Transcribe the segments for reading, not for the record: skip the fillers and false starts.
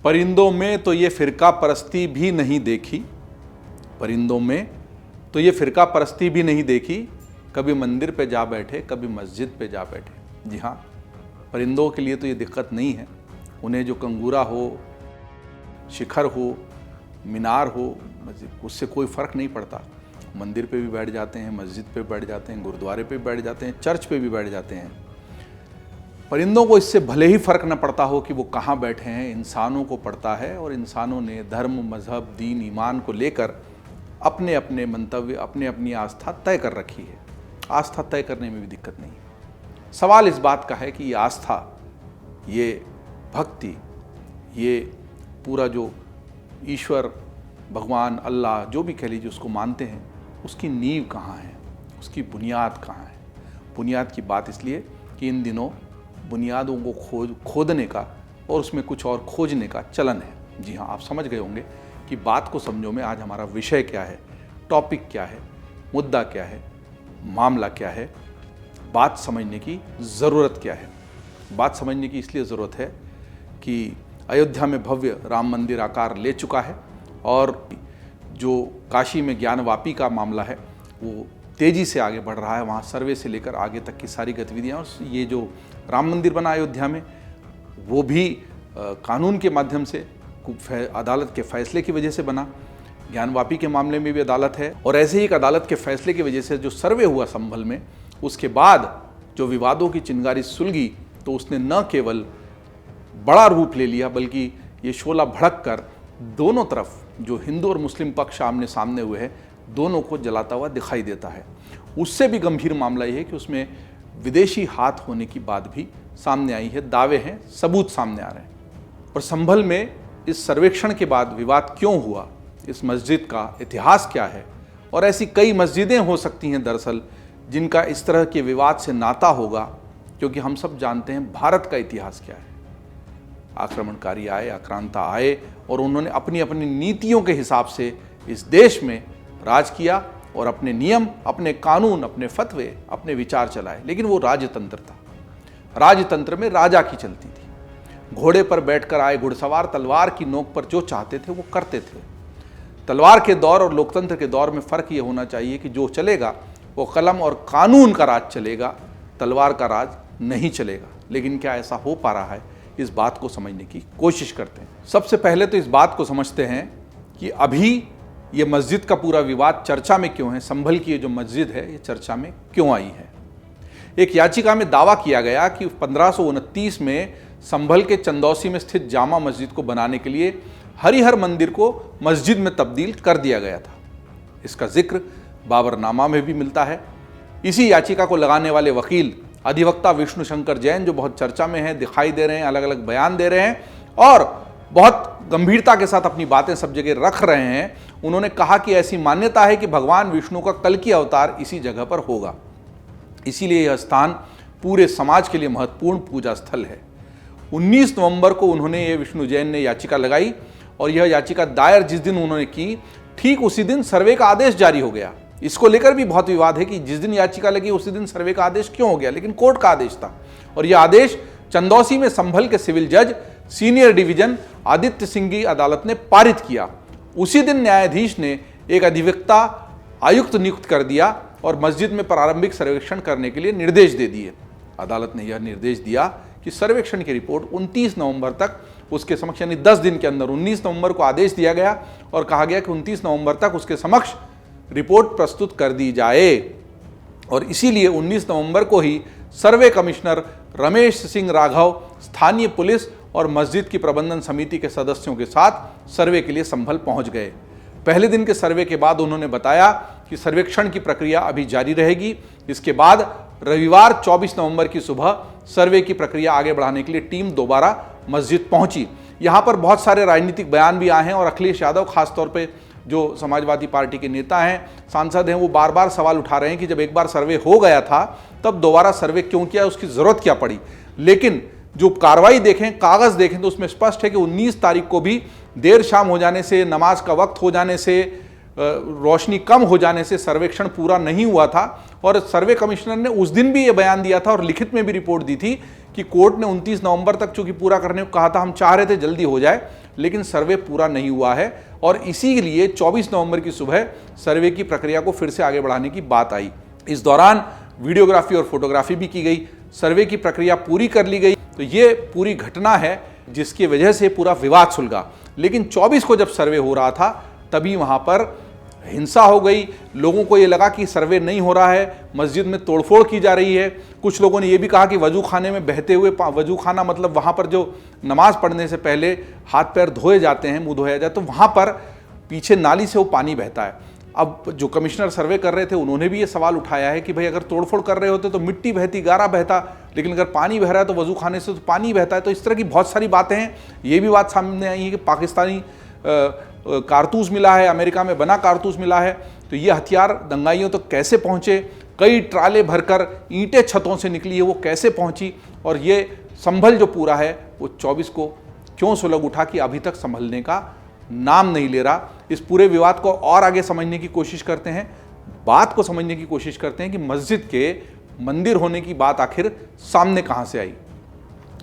परिंदों में तो ये फ़िरका परस्ती भी नहीं देखी, परिंदों में तो ये फ़िरका परस्ती भी नहीं देखी, कभी मंदिर पे जा बैठे कभी मस्जिद पे जा बैठे। जी हाँ, परिंदों के लिए तो ये दिक्कत नहीं है। उन्हें जो कंगूरा हो, शिखर हो, मीनार हो, उससे कोई फ़र्क नहीं पड़ता। मंदिर पे भी बैठ जाते हैं, मस्जिद पे बैठ जाते हैं, गुरुद्वारे पे भी बैठ जाते हैं, चर्च पे भी बैठ जाते हैं। परिंदों को इससे भले ही फ़र्क न पड़ता हो कि वो कहाँ बैठे हैं, इंसानों को पड़ता है। और इंसानों ने धर्म, मज़हब, दीन, ईमान को लेकर अपने अपने मंतव्य, अपने अपनी आस्था तय कर रखी है। आस्था तय करने में भी दिक्कत नहीं है। सवाल इस बात का है कि ये आस्था, ये भक्ति, ये पूरा जो ईश्वर, भगवान, अल्लाह, जो भी कह लीजिए उसको मानते हैं, उसकी नींव कहाँ है, उसकी बुनियाद कहाँ है। बुनियाद की बात इसलिए कि इन दिनों बुनियादों को खोदने का और उसमें कुछ और खोजने का चलन है। जी हाँ, आप समझ गए होंगे कि बात को समझो में आज हमारा विषय क्या है, टॉपिक क्या है, मुद्दा क्या है, मामला क्या है, बात समझने की ज़रूरत क्या है। बात समझने की इसलिए ज़रूरत है कि अयोध्या में भव्य राम मंदिर आकार ले चुका है और जो काशी में ज्ञानवापी का मामला है वो तेज़ी से आगे बढ़ रहा है। वहाँ सर्वे से लेकर आगे तक की सारी गतिविधियाँ, और ये जो राम मंदिर बना अयोध्या में वो भी कानून के माध्यम से, अदालत के फैसले की वजह से बना। ज्ञानवापी के मामले में भी अदालत है, और ऐसे ही एक अदालत के फैसले की वजह से जो सर्वे हुआ संभल में, उसके बाद जो विवादों की चिंगारी सुलगी तो उसने न केवल बड़ा रूप ले लिया बल्कि ये शोला भड़क कर दोनों तरफ जो हिंदू और मुस्लिम पक्ष आमने सामने हुए हैं, दोनों को जलाता हुआ दिखाई देता है। उससे भी गंभीर मामला ये है कि उसमें विदेशी हाथ होने की बात भी सामने आई है। दावे हैं, सबूत सामने आ रहे हैं। और संभल में इस सर्वेक्षण के बाद विवाद क्यों हुआ, इस मस्जिद का इतिहास क्या है, और ऐसी कई मस्जिदें हो सकती हैं दरअसल जिनका इस तरह के विवाद से नाता होगा, क्योंकि हम सब जानते हैं भारत का इतिहास क्या है। आक्रमणकारी आए, आक्रांता आए और उन्होंने अपनी अपनी नीतियों के हिसाब से इस देश में राज किया और अपने नियम, अपने कानून, अपने फतवे, अपने विचार चलाए। लेकिन वो राजतंत्र था। राजतंत्र में राजा की चलती थी। घोड़े पर बैठकर आए घुड़सवार तलवार की नोक पर जो चाहते थे वो करते थे। तलवार के दौर और लोकतंत्र के दौर में फ़र्क ये होना चाहिए कि जो चलेगा वो कलम और कानून का राज चलेगा, तलवार का राज नहीं चलेगा। लेकिन क्या ऐसा हो पा रहा है, इस बात को समझने की कोशिश करते हैं। सबसे पहले तो इस बात को समझते हैं कि अभी ये मस्जिद का पूरा विवाद चर्चा में क्यों है। संभल की ये जो मस्जिद है ये चर्चा में क्यों आई है। एक याचिका में दावा किया गया कि 1529 में संभल के चंदौसी में स्थित जामा मस्जिद को बनाने के लिए हरिहर मंदिर को मस्जिद में तब्दील कर दिया गया था। इसका जिक्र बाबरनामा में भी मिलता है। इसी याचिका को लगाने वाले वकील अधिवक्ता विष्णु शंकर जैन, जो बहुत चर्चा में हैं, दिखाई दे रहे हैं, अलग अलग बयान दे रहे हैं और बहुत गंभीरता के साथ अपनी बातें सब जगह रख रहे हैं, उन्होंने कहा कि ऐसी मान्यता है कि भगवान विष्णु का कल की अवतार इसी जगह पर होगा, इसीलिए यह स्थान पूरे समाज के लिए महत्वपूर्ण पूजा स्थल है। 19 नवंबर को उन्होंने, ये विष्णु जैन ने याचिका लगाई और यह याचिका दायर जिस दिन उन्होंने की, ठीक उसी दिन सर्वे का आदेश जारी हो गया। इसको लेकर भी बहुत विवाद है कि जिस दिन याचिका लगी उसी दिन सर्वे का आदेश क्यों हो गया, लेकिन कोर्ट का आदेश था और यह आदेश चंदौसी में संभल के सिविल जज सीनियर डिवीजन आदित्य सिंह की अदालत ने पारित किया। उसी दिन न्यायाधीश ने एक अधिवक्ता आयुक्त नियुक्त कर दिया और मस्जिद में प्रारंभिक सर्वेक्षण करने के लिए निर्देश दे दिए। अदालत ने यह निर्देश दिया कि सर्वेक्षण की रिपोर्ट 29 नवंबर तक उसके समक्ष, यानी 10 दिन के अंदर, 19 नवंबर को आदेश दिया गया और कहा गया कि 29 नवंबर तक उसके समक्ष रिपोर्ट प्रस्तुत कर दी जाए। और इसीलिए 19 नवंबर को ही सर्वे कमिश्नर रमेश सिंह राघव स्थानीय पुलिस और मस्जिद की प्रबंधन समिति के सदस्यों के साथ सर्वे के लिए संभल पहुंच गए। पहले दिन के सर्वे के बाद उन्होंने बताया कि सर्वेक्षण की प्रक्रिया अभी जारी रहेगी। इसके बाद रविवार 24 नवंबर की सुबह सर्वे की प्रक्रिया आगे बढ़ाने के लिए टीम दोबारा मस्जिद पहुंची। यहाँ पर बहुत सारे राजनीतिक बयान भी आए हैं और अखिलेश यादव खासतौर पर, जो समाजवादी पार्टी के नेता हैं, सांसद हैं, वो बार बार सवाल उठा रहे हैं कि जब एक बार सर्वे हो गया था तब दोबारा सर्वे क्यों किया, उसकी ज़रूरत क्या पड़ी। लेकिन जो कार्रवाई देखें, कागज़ देखें तो उसमें स्पष्ट है कि 19 तारीख को भी देर शाम हो जाने से, नमाज का वक्त हो जाने से, रोशनी कम हो जाने से सर्वेक्षण पूरा नहीं हुआ था। और सर्वे कमिश्नर ने उस दिन भी ये बयान दिया था और लिखित में भी रिपोर्ट दी थी कि कोर्ट ने 29 नवंबर तक चूंकि पूरा करने को कहा था, हम चाह रहे थे जल्दी हो जाए, लेकिन सर्वे पूरा नहीं हुआ है और इसीलिए 24 नवंबर की सुबह सर्वे की प्रक्रिया को फिर से आगे बढ़ाने की बात आई। इस दौरान वीडियोग्राफी और फोटोग्राफी भी की गई, सर्वे की प्रक्रिया पूरी कर ली गई। तो ये पूरी घटना है जिसकी वजह से पूरा विवाद सुलझा। लेकिन 24 को जब सर्वे हो रहा था तभी वहां पर हिंसा हो गई। लोगों को ये लगा कि सर्वे नहीं हो रहा है, मस्जिद में तोड़फोड़ की जा रही है। कुछ लोगों ने ये भी कहा कि वजू खाने में बहते हुए, वजू खाना मतलब वहाँ पर जो नमाज पढ़ने से पहले हाथ पैर धोए जाते हैं, मुंह धोया जाए, तो वहाँ पर पीछे नाली से वो पानी बहता है। अब जो कमिश्नर सर्वे कर रहे थे उन्होंने भी ये सवाल उठाया है कि भाई अगर तोड़फोड़ कर रहे होते तो मिट्टी बहती, गारा बहता, लेकिन अगर पानी बह रहा है तो वजू खाने से तो पानी बहता है। तो इस तरह की बहुत सारी बातें हैं। ये भी बात सामने आई है कि पाकिस्तानी कारतूस मिला है, अमेरिका में बना कारतूस मिला है। तो ये हथियार दंगाइयों तक कैसे पहुंचे, कई ट्राले भरकर ईंटें छतों से निकली है, वो कैसे पहुंची, और ये संभल जो पूरा है वो 24 को क्यों सुलग उठा कि अभी तक संभलने का नाम नहीं ले रहा। इस पूरे विवाद को और आगे समझने की कोशिश करते हैं, बात को समझने की कोशिश करते हैं कि मस्जिद के मंदिर होने की बात आखिर सामने कहां से आई।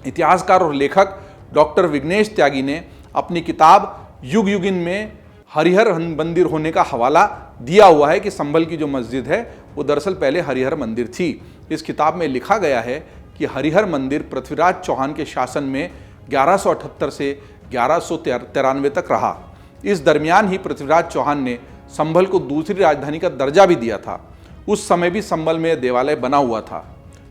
इतिहासकार और लेखक डॉक्टर विघ्नेश त्यागी ने अपनी किताब युग युगिन में हरिहर मंदिर होने का हवाला दिया हुआ है कि संभल की जो मस्जिद है वो दरअसल पहले हरिहर मंदिर थी। इस किताब में लिखा गया है कि हरिहर मंदिर पृथ्वीराज चौहान के शासन में 1178 से 1193 तक रहा। इस दरमियान ही पृथ्वीराज चौहान ने संभल को दूसरी राजधानी का दर्जा भी दिया था। उस समय भी संभल में देवालय बना हुआ था।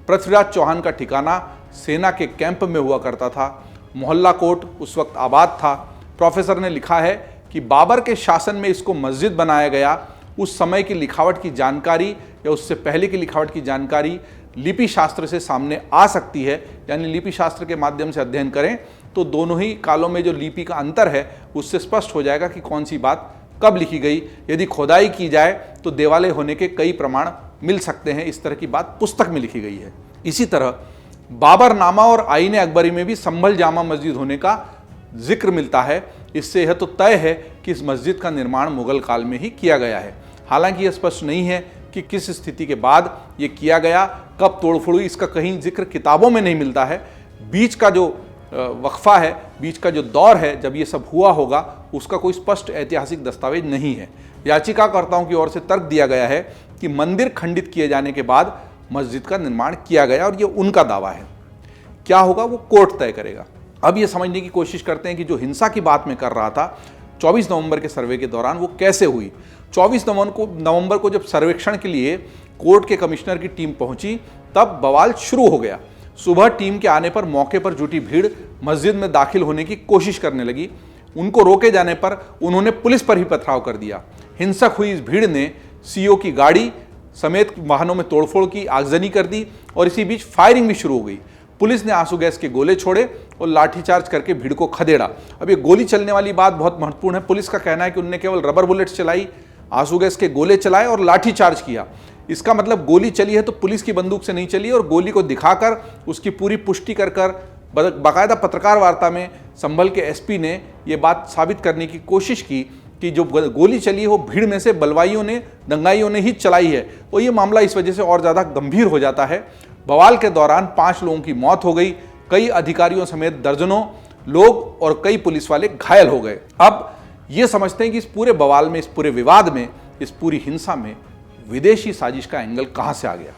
पृथ्वीराज चौहान का ठिकाना सेना के कैंप में हुआ करता था। मोहल्ला कोट उस वक्त आबाद था। प्रोफेसर ने लिखा है कि बाबर के शासन में इसको मस्जिद बनाया गया। उस समय की लिखावट की जानकारी या उससे पहले की लिखावट की जानकारी लिपि शास्त्र से सामने आ सकती है, यानी लिपि शास्त्र के माध्यम से अध्ययन करें तो दोनों ही कालों में जो लिपि का अंतर है उससे स्पष्ट हो जाएगा कि कौन सी बात कब लिखी गई। यदि खोदाई की जाए तो देवालय होने के कई प्रमाण मिल सकते हैं। इस तरह की बात पुस्तक में लिखी गई है। इसी तरह बाबरनामा और आईन अकबरी में भी संभल जामा मस्जिद होने का जिक्र मिलता है। इससे यह तो तय है कि इस मस्जिद का निर्माण मुगल काल में ही किया गया है। हालांकि यह स्पष्ट नहीं है कि किस स्थिति के बाद ये किया गया, कब तोड़फोड़ हुई, इसका कहीं जिक्र किताबों में नहीं मिलता है। बीच का जो वक्फा है, बीच का जो दौर है जब ये सब हुआ होगा, उसका कोई स्पष्ट ऐतिहासिक दस्तावेज नहीं है। याचिकाकर्ताओं की ओर से तर्क दिया गया है कि मंदिर खंडित किए जाने के बाद मस्जिद का निर्माण किया गया और ये उनका दावा है। क्या होगा वो कोर्ट तय करेगा। अब ये समझने की कोशिश करते हैं कि जो हिंसा की बात मैं कर रहा था 24 नवंबर के सर्वे के दौरान वो कैसे हुई। 24 नवंबर को जब सर्वेक्षण के लिए कोर्ट के कमिश्नर की टीम पहुंची तब बवाल शुरू हो गया। सुबह टीम के आने पर मौके पर जुटी भीड़ मस्जिद में दाखिल होने की कोशिश करने लगी। उनको रोके जाने पर उन्होंने पुलिस पर ही पथराव कर दिया। हिंसक हुई इस भीड़ ने सीओ की गाड़ी समेत वाहनों में तोड़फोड़ की, आगजनी कर दी और इसी बीच फायरिंग भी शुरू हो गई। पुलिस ने आंसू गैस के गोले छोड़े और लाठीचार्ज करके भीड़ को खदेड़ा। अब ये गोली चलने वाली बात बहुत महत्वपूर्ण है। पुलिस का कहना है कि उन्होंने केवल रबर बुलेट्स चलाई, आंसू गैस के गोले चलाए और लाठीचार्ज किया। इसका मतलब गोली चली है तो पुलिस की बंदूक से नहीं चली, और गोली को दिखाकर उसकी पूरी पुष्टि कर बाकायदा पत्रकार वार्ता में संभल के एसपी ने ये बात साबित करने की कोशिश की कि जो गोली चली है वो भीड़ में से बलवाइयों ने, दंगाइयों ने ही चलाई है। और ये मामला इस वजह से और ज़्यादा गंभीर हो जाता है। बवाल के दौरान 5 लोगों की मौत हो गई, कई अधिकारियों समेत दर्जनों लोग और कई पुलिस वाले घायल हो गए। अब ये समझते हैं कि इस पूरे बवाल में, इस पूरे विवाद में, इस पूरी हिंसा में विदेशी साजिश का एंगल कहां से आ गया।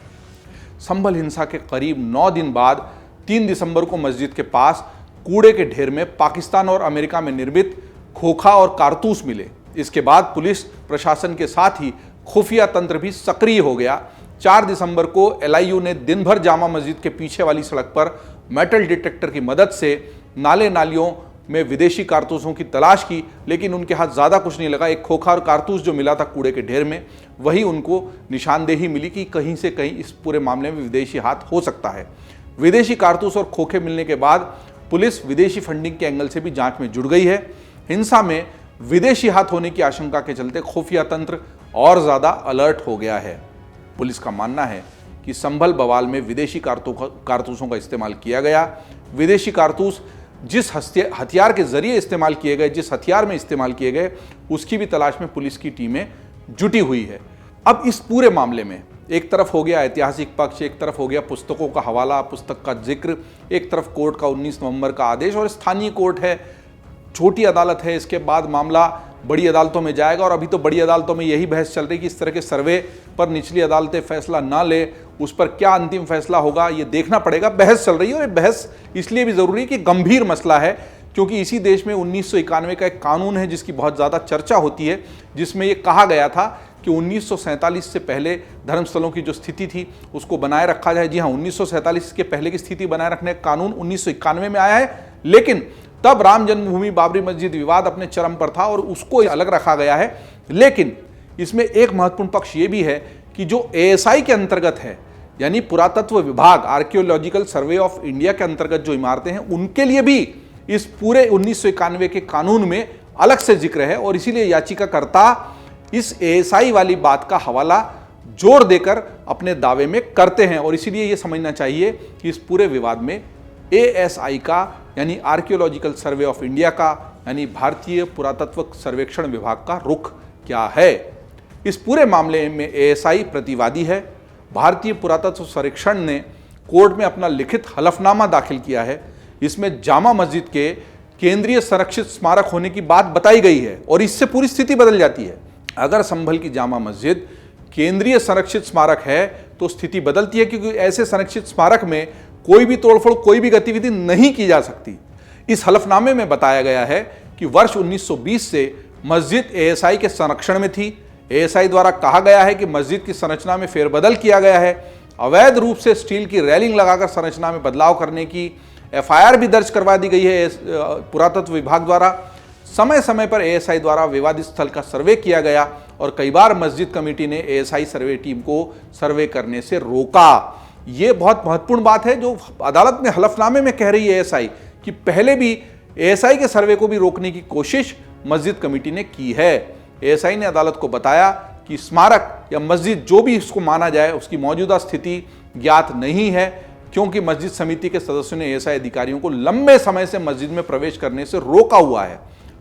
संभल हिंसा के करीब 9 दिन बाद 3 दिसंबर को मस्जिद के पास कूड़े के ढेर में पाकिस्तान और अमेरिका में निर्मित खोखा और कारतूस मिले। इसके बाद पुलिस प्रशासन के साथ ही खुफिया तंत्र भी सक्रिय हो गया। 4 दिसंबर को LIU ने दिन भर जामा मस्जिद के पीछे वाली सड़क पर मेटल डिटेक्टर की मदद से नाले नालियों में विदेशी कारतूसों की तलाश की, लेकिन उनके हाथ ज़्यादा कुछ नहीं लगा। एक खोखा और कारतूस जो मिला था कूड़े के ढेर में, वही उनको निशानदेही मिली कि कहीं से कहीं इस पूरे मामले में विदेशी हाथ हो सकता है। विदेशी कारतूस और खोखे मिलने के बाद पुलिस विदेशी फंडिंग के एंगल से भी जांच में जुड़ गई है। हिंसा में विदेशी हाथ होने की आशंका के चलते खुफिया तंत्र और ज़्यादा अलर्ट हो गया है। पुलिस का मानना है कि संभल बवाल में विदेशी कारतूसों का इस्तेमाल किया गया। विदेशी कारतूस जिस हथियार के जरिए इस्तेमाल किए गए, जिस हथियार में इस्तेमाल किए गए, उसकी भी तलाश में पुलिस की टीमें जुटी हुई है। अब इस पूरे मामले में एक तरफ हो गया ऐतिहासिक पक्ष, एक तरफ हो गया पुस्तकों का हवाला, पुस्तक का जिक्र, एक तरफ कोर्ट का 19 नवंबर का आदेश और स्थानीय कोर्ट है छोटी अदालत है, इसके बाद मामला बड़ी अदालतों में जाएगा और अभी तो बड़ी अदालतों में यही बहस चल रही कि इस तरह के सर्वे पर निचली अदालतें फैसला ना ले, उस पर क्या अंतिम फैसला होगा ये देखना पड़ेगा। बहस चल रही है और ये बहस इसलिए भी ज़रूरी है कि गंभीर मसला है, क्योंकि इसी देश में 1991 का एक कानून है जिसकी बहुत ज़्यादा चर्चा होती है, जिसमें ये कहा गया था कि 1947 से पहले धर्मस्थलों की जो स्थिति थी उसको बनाए रखा जाए। जी हाँ, 1947 के पहले की स्थिति बनाए रखने का कानून 1991 में आया है, लेकिन तब राम जन्मभूमि बाबरी मस्जिद विवाद अपने चरम पर था और उसको अलग रखा गया है। लेकिन इसमें एक महत्वपूर्ण पक्ष ये भी है कि जो एएसआई के अंतर्गत है, यानी पुरातत्व विभाग, आर्कियोलॉजिकल सर्वे ऑफ इंडिया के अंतर्गत जो इमारतें हैं, उनके लिए भी इस पूरे 1991 के कानून में अलग से जिक्र है और इसीलिए याचिकाकर्ता इस एएसआई वाली बात का हवाला जोर देकर अपने दावे में करते हैं। और इसीलिए यह समझना चाहिए कि इस पूरे विवाद में एएसआई का, यानी आर्कियोलॉजिकल सर्वे ऑफ इंडिया का, यानी भारतीय पुरातत्व सर्वेक्षण विभाग का रुख क्या है। इस पूरे मामले में एएसआई प्रतिवादी है। भारतीय पुरातत्व सर्वेक्षण ने कोर्ट में अपना लिखित हलफनामा दाखिल किया है। इसमें जामा मस्जिद के केंद्रीय संरक्षित स्मारक होने की बात बताई गई है और इससे पूरी स्थिति बदल जाती है। अगर संभल की जामा मस्जिद केंद्रीय संरक्षित स्मारक है तो स्थिति बदलती है, क्योंकि ऐसे संरक्षित स्मारक में कोई भी तोड़फोड़, कोई भी गतिविधि नहीं की जा सकती। इस हलफनामे में बताया गया है कि वर्ष 1920 से मस्जिद एएसआई के संरक्षण में थी। एएसआई द्वारा कहा गया है कि मस्जिद की संरचना में फेरबदल किया गया है। अवैध रूप से स्टील की रेलिंग लगाकर संरचना में बदलाव करने की एफआईआर भी दर्ज करवा दी गई है पुरातत्व विभाग द्वारा। समय समय पर एएसआई द्वारा विवादित स्थल का सर्वे किया गया और कई बार मस्जिद कमेटी ने एएसआई सर्वे टीम को सर्वे करने से रोका। ये बहुत महत्वपूर्ण बात है जो अदालत में हलफनामे में कह रही है एएसआई, कि पहले भी एएसआई के सर्वे को भी रोकने की कोशिश मस्जिद कमेटी ने की है। एएसआई ने अदालत को बताया कि स्मारक या मस्जिद जो भी इसको माना जाए, उसकी मौजूदा स्थिति ज्ञात नहीं है, क्योंकि मस्जिद समिति के सदस्यों ने एएसआई अधिकारियों को लंबे समय से मस्जिद में प्रवेश करने से रोका हुआ है।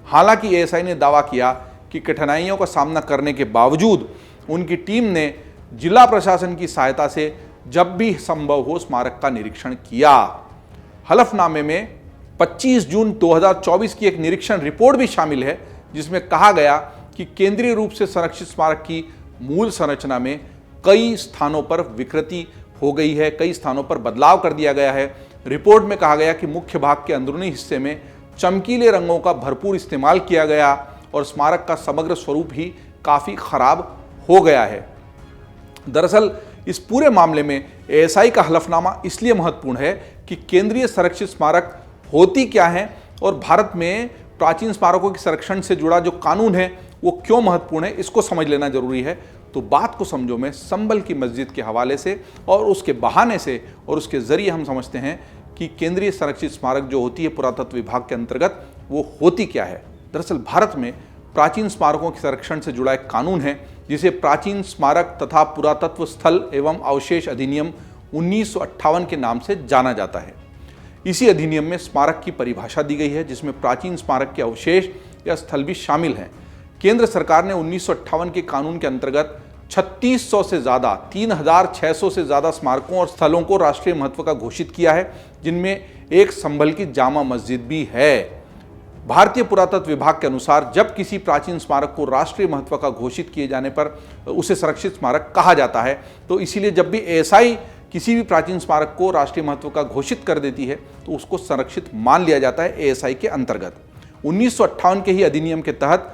हालांकि एएसआई ने दावा किया कि कठिनाइयों का सामना करने के बावजूद उनकी टीम ने जिला प्रशासन की सहायता से जब भी संभव हो स्मारक का निरीक्षण किया। हलफनामे में 25 जून 2024 की एक निरीक्षण रिपोर्ट भी शामिल है, जिसमें कहा गया कि केंद्रीय रूप से संरक्षित स्मारक की मूल संरचना में कई स्थानों पर विकृति हो गई है, कई स्थानों पर बदलाव कर दिया गया है। रिपोर्ट में कहा गया कि मुख्य भाग के अंदरूनी हिस्से में चमकीले रंगों का भरपूर इस्तेमाल किया गया और स्मारक का समग्र स्वरूप ही काफ़ी खराब हो गया है। दरअसल इस पूरे मामले में एएसआई का हलफनामा इसलिए महत्वपूर्ण है कि केंद्रीय संरक्षित स्मारक होती क्या है और भारत में प्राचीन स्मारकों के संरक्षण से जुड़ा जो कानून है वो क्यों महत्वपूर्ण है, इसको समझ लेना जरूरी है। तो बात को समझो में संभल की मस्जिद के हवाले से और उसके बहाने से और उसके जरिए हम समझते हैं कि केंद्रीय संरक्षित स्मारक जो होती है पुरातत्व विभाग के अंतर्गत वो होती क्या है। दरअसल भारत में प्राचीन स्मारकों के संरक्षण से जुड़ा एक कानून है जिसे प्राचीन स्मारक तथा पुरातत्व स्थल एवं अवशेष अधिनियम 1958 के नाम से जाना जाता है। इसी अधिनियम में स्मारक की परिभाषा दी गई है, जिसमें प्राचीन स्मारक के अवशेष या स्थल भी शामिल हैं। केंद्र सरकार ने 1958 के कानून के अंतर्गत 3600 से ज़्यादा 3600 से ज़्यादा स्मारकों और स्थलों को राष्ट्रीय महत्व का घोषित किया है, जिनमें एक संभल की जामा मस्जिद भी है। भारतीय पुरातत्व विभाग के अनुसार जब किसी प्राचीन स्मारक को राष्ट्रीय महत्व का घोषित किए जाने पर उसे संरक्षित स्मारक कहा जाता है। तो इसीलिए जब भी एएसआई किसी भी प्राचीन स्मारक को राष्ट्रीय महत्व का घोषित कर देती है तो उसको संरक्षित मान लिया जाता है एएसआई के अंतर्गत। 1958 के ही अधिनियम के तहत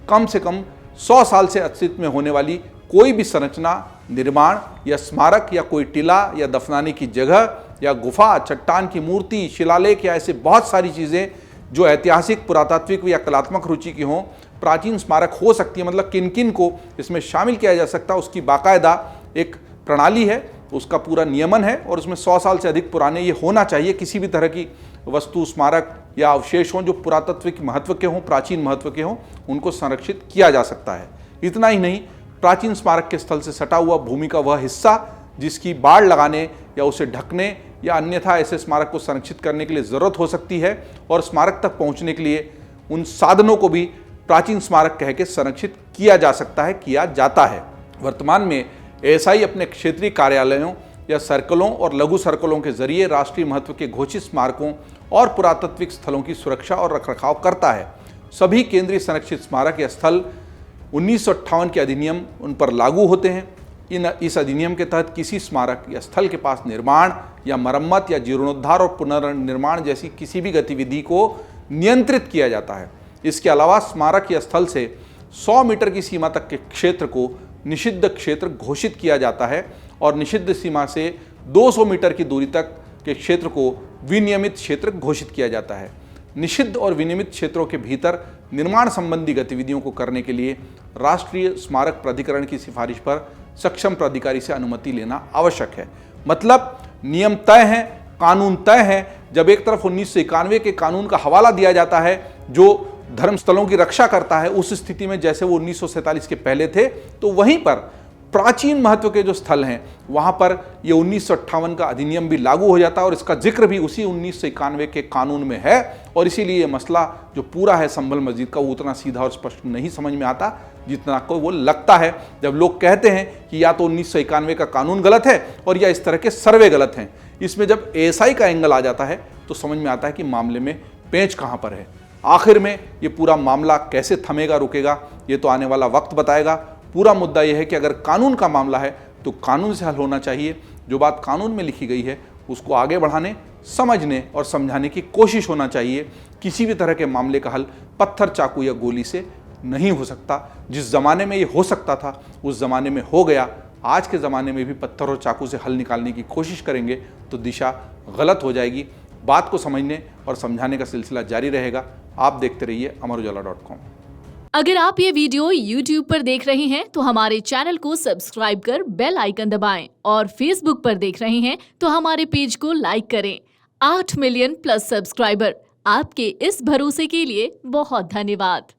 कम से कम 100 साल से अस्तित्व में होने वाली कोई भी संरचना, निर्माण या स्मारक या कोई टीला या दफनाने की जगह या गुफा, चट्टान की मूर्ति, शिलालेख या ऐसे बहुत सारी चीज़ें जो ऐतिहासिक, पुरातात्विक या कलात्मक रुचि की हों, प्राचीन स्मारक हो सकती है। मतलब किन किन को इसमें शामिल किया जा सकता है उसकी बाकायदा एक प्रणाली है, उसका पूरा नियमन है और उसमें 100 साल से अधिक पुराने ये होना चाहिए। किसी भी तरह की वस्तु, स्मारक या अवशेष हों जो पुरातात्विक महत्व के हों, प्राचीन महत्व के हों, उनको संरक्षित किया जा सकता है। इतना ही नहीं, प्राचीन स्मारक के स्थल से सटा हुआ भूमि का वह हिस्सा जिसकी बाड़ लगाने या उसे ढकने या अन्यथा ऐसे स्मारक को संरक्षित करने के लिए ज़रूरत हो सकती है और स्मारक तक पहुंचने के लिए उन साधनों को भी प्राचीन स्मारक कह के संरक्षित किया जा सकता है, किया जाता है। वर्तमान में एएसआई अपने क्षेत्रीय कार्यालयों या सर्कलों और लघु सर्कलों के जरिए राष्ट्रीय महत्व के घोषित स्मारकों और पुरातात्विक स्थलों की सुरक्षा और रखरखाव करता है। सभी केंद्रीय संरक्षित स्मारक या स्थल 1958 के अधिनियम उन पर लागू होते हैं। इस अधिनियम के तहत किसी स्मारक या स्थल के पास निर्माण या मरम्मत या जीर्णोद्धार और पुनर्निर्माण जैसी किसी भी गतिविधि को नियंत्रित किया जाता है। इसके अलावा स्मारक या स्थल से 100 मीटर की सीमा तक के क्षेत्र को निषिद्ध क्षेत्र घोषित किया जाता है और निषिद्ध सीमा से 200 मीटर की दूरी तक के क्षेत्र को विनियमित क्षेत्र घोषित किया जाता है। निषिद्ध और विनियमित क्षेत्रों के भीतर निर्माण संबंधी गतिविधियों को करने के लिए राष्ट्रीय स्मारक प्राधिकरण की सिफारिश पर सक्षम प्राधिकारी से अनुमति लेना आवश्यक है। मतलब नियम तय हैं, कानून तय है। जब एक तरफ 1991 के कानून का हवाला दिया जाता है जो धर्म स्थलों की रक्षा करता है, उस स्थिति में जैसे वो 1947 के पहले थे, तो वहीं पर प्राचीन महत्व के जो स्थल हैं वहां पर ये 1958 का अधिनियम भी लागू हो जाता है और इसका जिक्र भी उसी 1991 के कानून में है। और इसीलिए ये मसला जो पूरा है संभल मस्जिद का, वो उतना सीधा और स्पष्ट नहीं समझ में आता जितना को वो लगता है जब लोग कहते हैं कि या तो 1991 का कानून गलत है और या इस तरह के सर्वे गलत हैं। इसमें जब एएसआई का एंगल आ जाता है तो समझ में आता है कि मामले में पेंच कहाँ पर है। आखिर में ये पूरा मामला कैसे थमेगा, रुकेगा, ये तो आने वाला वक्त बताएगा। पूरा मुद्दा यह है कि अगर कानून का मामला है तो कानून से हल होना चाहिए। जो बात कानून में लिखी गई है उसको आगे बढ़ाने, समझने और समझाने की कोशिश होना चाहिए। किसी भी तरह के मामले का हल पत्थर, चाकू या गोली से नहीं हो सकता। जिस ज़माने में ये हो सकता था उस ज़माने में हो गया। आज के ज़माने में भी पत्थर और चाकू से हल निकालने की कोशिश करेंगे तो दिशा गलत हो जाएगी। बात को समझने और समझाने का सिलसिला जारी रहेगा। आप देखते रहिए अमरउजाला.com। अगर आप ये वीडियो YouTube पर देख रहे हैं तो हमारे चैनल को सब्सक्राइब कर बेल आइकन दबाएं और Facebook पर देख रहे हैं तो हमारे पेज को लाइक करें। 8 मिलियन प्लस सब्सक्राइबर, आपके इस भरोसे के लिए बहुत धन्यवाद।